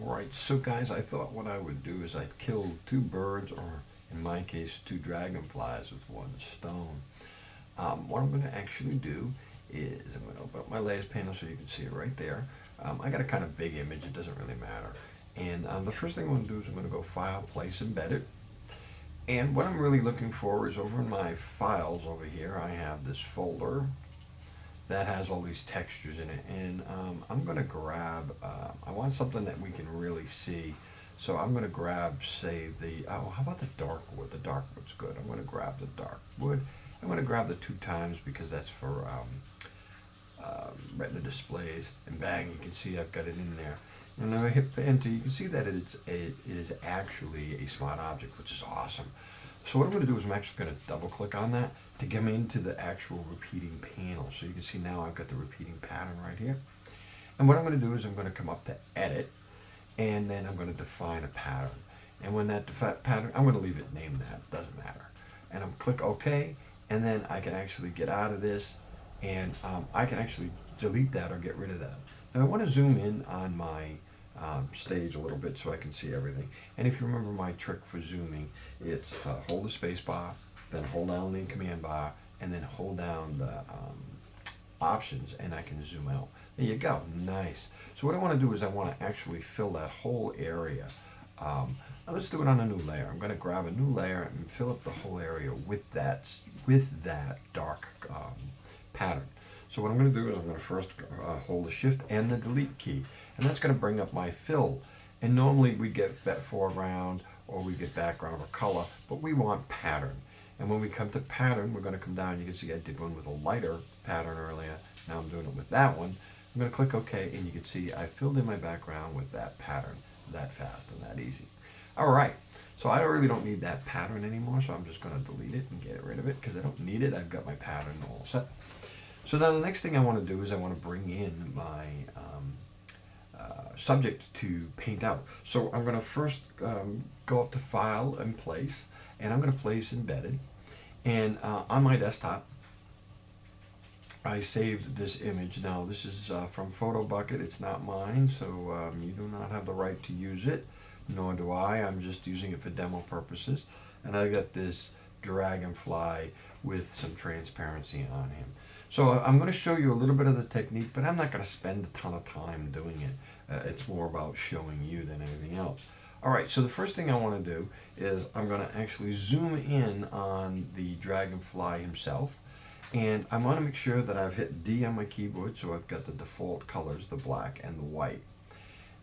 Alright, so guys, I thought what I would do is I'd kill two birds, or in my case, two dragonflies with one stone. What I'm going to actually do is I'm going to open up my layers panel so you can see it right there. I got a kind of big image, it doesn't really matter. And the first thing I'm going to do is I'm going to go File, Place, Embed It. And what I'm really looking for is over in my files over here, I have this folder that has all these textures in it, and I'm going to grab, I want something that we can really see, so I'm going to grab, say, how about the dark wood? The dark wood's good. I'm going to grab the dark wood. I'm going to grab the 2 times because that's for retina displays, and bang, you can see I've got it in there. And when I hit enter, you can see that it is actually a smart object, which is awesome. So what I'm going to do is I'm actually going to double click on that to get me into the actual repeating panel. So you can see now I've got the repeating pattern right here. And what I'm going to do is I'm going to come up to Edit, and then I'm going to define a pattern. And when that pattern, I'm going to leave it named that, doesn't matter. And I'm click OK, and then I can actually get out of this, and I can actually delete that or get rid of that. Now I want to zoom in on my stage a little bit so I can see everything. And if you remember my trick for zooming, it's hold the space bar, then hold down the command bar, and then hold down the options, and I can zoom out. There you go, nice. So what I want to do is I want to actually fill that whole area. Now let's do it on a new layer. I'm going to grab a new layer and fill up the whole area with that dark pattern. So what I'm going to do is I'm going to first hold the Shift and the Delete key, and that's going to bring up my fill. And normally we get that foreground or we get background or color, but we want pattern. And when we come to pattern, we're going to come down. You can see I did one with a lighter pattern earlier. Now I'm doing it with that one. I'm going to click OK, and you can see I filled in my background with that pattern that fast and that easy. All right, so I really don't need that pattern anymore, so I'm just going to delete it and get rid of it because I don't need it. I've got my pattern all set. So now the next thing I want to do is I want to bring in my subject to paint out. So I'm going to first go up to File and Place, and I'm going to place Embedded. And on my desktop, I saved this image. Now this is from PhotoBucket. It's not mine, so you do not have the right to use it, nor do I. I'm just using it for demo purposes. And I got this dragonfly with some transparency on him. So I'm going to show you a little bit of the technique, but I'm not going to spend a ton of time doing it. It's more about showing you than anything else. All right, so the first thing I want to do is I'm going to actually zoom in on the dragonfly himself. And I want to make sure that I've hit D on my keyboard, so I've got the default colors, the black and the white.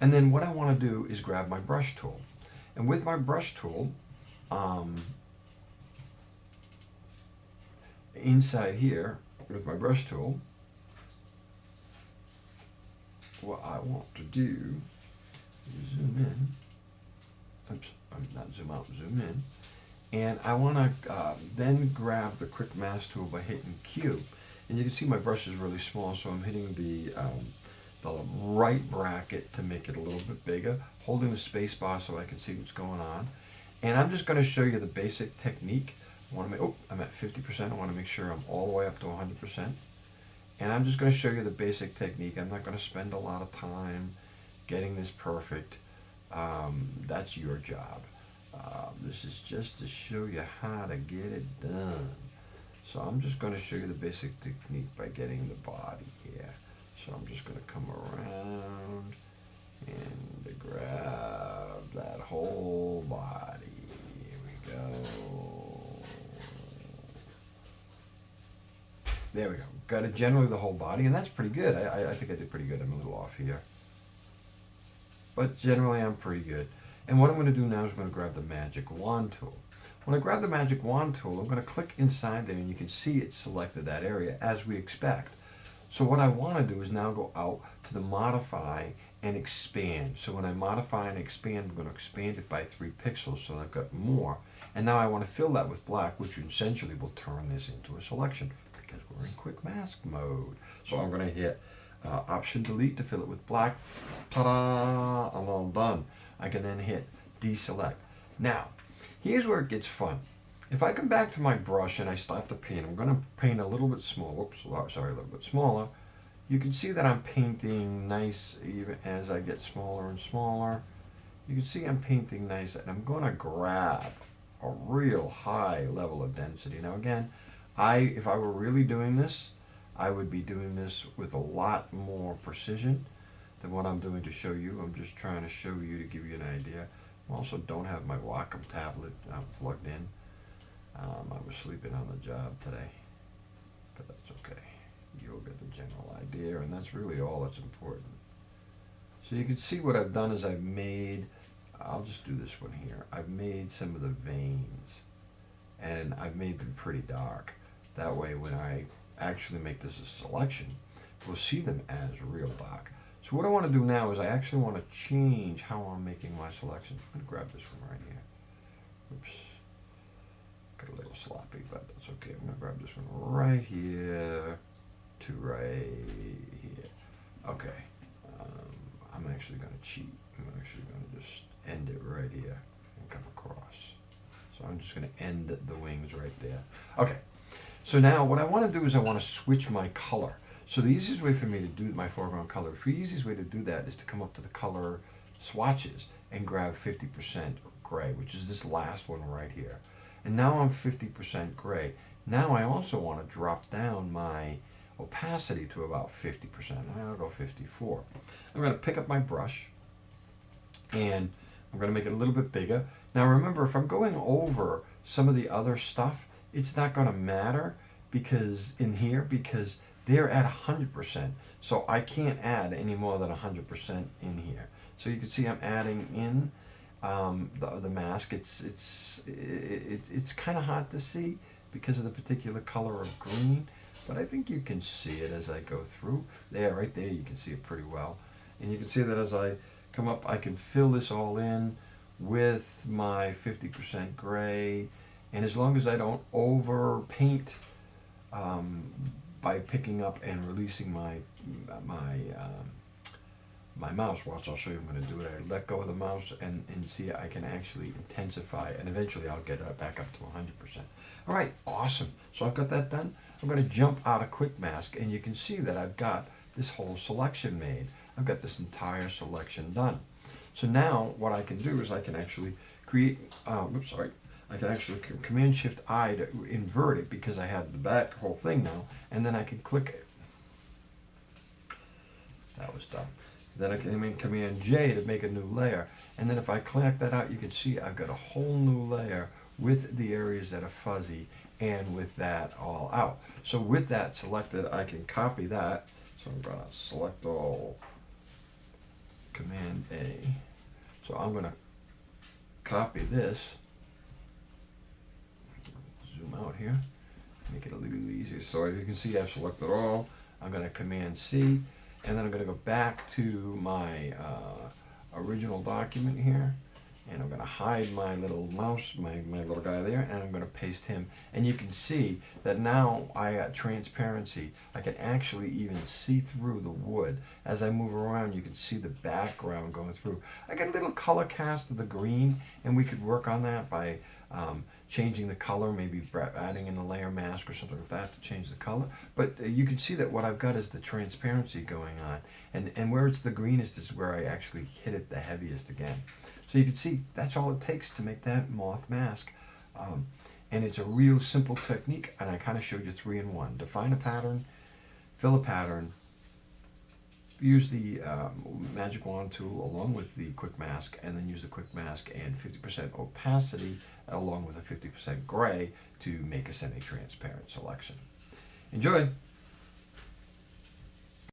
And then what I want to do is grab my brush tool. And with my brush tool, inside here, with my brush tool, what I want to do is zoom in. Oops, not zoom out, zoom in. And I want to then grab the Quick Mask tool by hitting Q. And you can see my brush is really small, so I'm hitting the right bracket to make it a little bit bigger, holding the space bar so I can see what's going on. And I'm just going to show you the basic technique. I want to make, I'm at 50%. I want to make sure I'm all the way up to 100%. And I'm just going to show you the basic technique. I'm not going to spend a lot of time getting this perfect. That's your job. This is just to show you how to get it done. So I'm just going to show you the basic technique by getting the body here. So I'm just going to come around and grab that whole body. Here we go. There we go. Got it generally the whole body, and that's pretty good. I think I did pretty good. I'm a little off here. But generally I'm pretty good. And what I'm going to do now is I'm going to grab the Magic Wand tool. When I grab the Magic Wand tool, I'm going to click inside there, and you can see it selected that area as we expect. So what I want to do is now go out to the Modify and Expand. So when I modify and expand, I'm going to expand it by 3 pixels, so I've got more. And now I want to fill that with black, which essentially will turn this into a selection because we're in Quick Mask mode. So I'm going to hit Option Delete to fill it with black. Ta-da! I'm all done. I can then hit Deselect. Now, here's where it gets fun. If I come back to my brush and I start to paint, I'm going to paint a little bit smaller. Oops, sorry, a little bit smaller. You can see that I'm painting nice even as I get smaller and smaller. You can see I'm painting nice, and I'm going to grab a real high level of density. Now again, if I were really doing this, I would be doing this with a lot more precision than what I'm doing to show you. I'm just trying to show you to give you an idea. I also don't have my Wacom tablet plugged in. I was sleeping on the job today, but that's okay. You'll get the general idea, and that's really all that's important. So you can see what I've done is I've made, I'll just do this one here. I've made some of the veins, and I've made them pretty dark. That way when I actually make this a selection, we'll see them as real dark. So what I want to do now is I actually want to change how I'm making my selections. I'm going to grab this one right here. Oops. Got a little sloppy, but that's okay. I'm going to grab this one right here to right here. Okay. I'm actually going to cheat. I'm actually going to just end it right here and come across. So I'm just going to end the wings right there. Okay. So now what I want to do is I want to switch my color. So the easiest way for me to do my foreground color, the easiest way to do that is to come up to the color swatches and grab 50% gray, which is this last one right here. And now I'm 50% gray. Now I also want to drop down my opacity to about 50%. I'll go 54. I'm going to pick up my brush and I'm going to make it a little bit bigger. Now remember, if I'm going over some of the other stuff, it's not going to matter because they're at 100%. So I can't add any more than 100% in here. So you can see I'm adding in the mask. It's kind of hard to see because of the particular color of green, but I think you can see it as I go through. There, right there, you can see it pretty well. And you can see that as I come up, I can fill this all in with my 50% gray. And as long as I don't over paint by picking up and releasing my mouse, watch, I'll show you I'm going to do it. I let go of the mouse and see I can actually intensify, and eventually I'll get back up to 100%. All right, awesome. So I've got that done. I'm going to jump out of Quick Mask, and you can see that I've got this whole selection made. I've got this entire selection done. So now what I can do is I can actually create, I can actually Command-Shift-I to invert it because I have the back whole thing now, and then I can click it. That was done. Then I can Command-J to make a new layer, and then if I click that out, you can see I've got a whole new layer with the areas that are fuzzy and with that all out. So with that selected, I can copy that. So I'm going to select all, Command-A. So I'm going to copy this. Zoom out here, make it a little easier. So as you can see, I've selected all. I'm going to Command-C, and then I'm going to go back to my original document here, and I'm going to hide my little mouse, my little guy there, and I'm going to paste him. And you can see that now I got transparency. I can actually even see through the wood. As I move around, you can see the background going through. I got a little color cast of the green, and we could work on that by changing the color, maybe adding in a layer mask or something like that to change the color. But you can see that what I've got is the transparency going on. And where it's the greenest is where I actually hit it the heaviest again. So you can see that's all it takes to make that moth mask. And it's a real simple technique, and I kind of showed you 3 in 1. Define a pattern, fill a pattern, use the magic wand tool along with the quick mask, and then use the quick mask and 50% opacity along with a 50% gray to make a semi-transparent selection. Enjoy!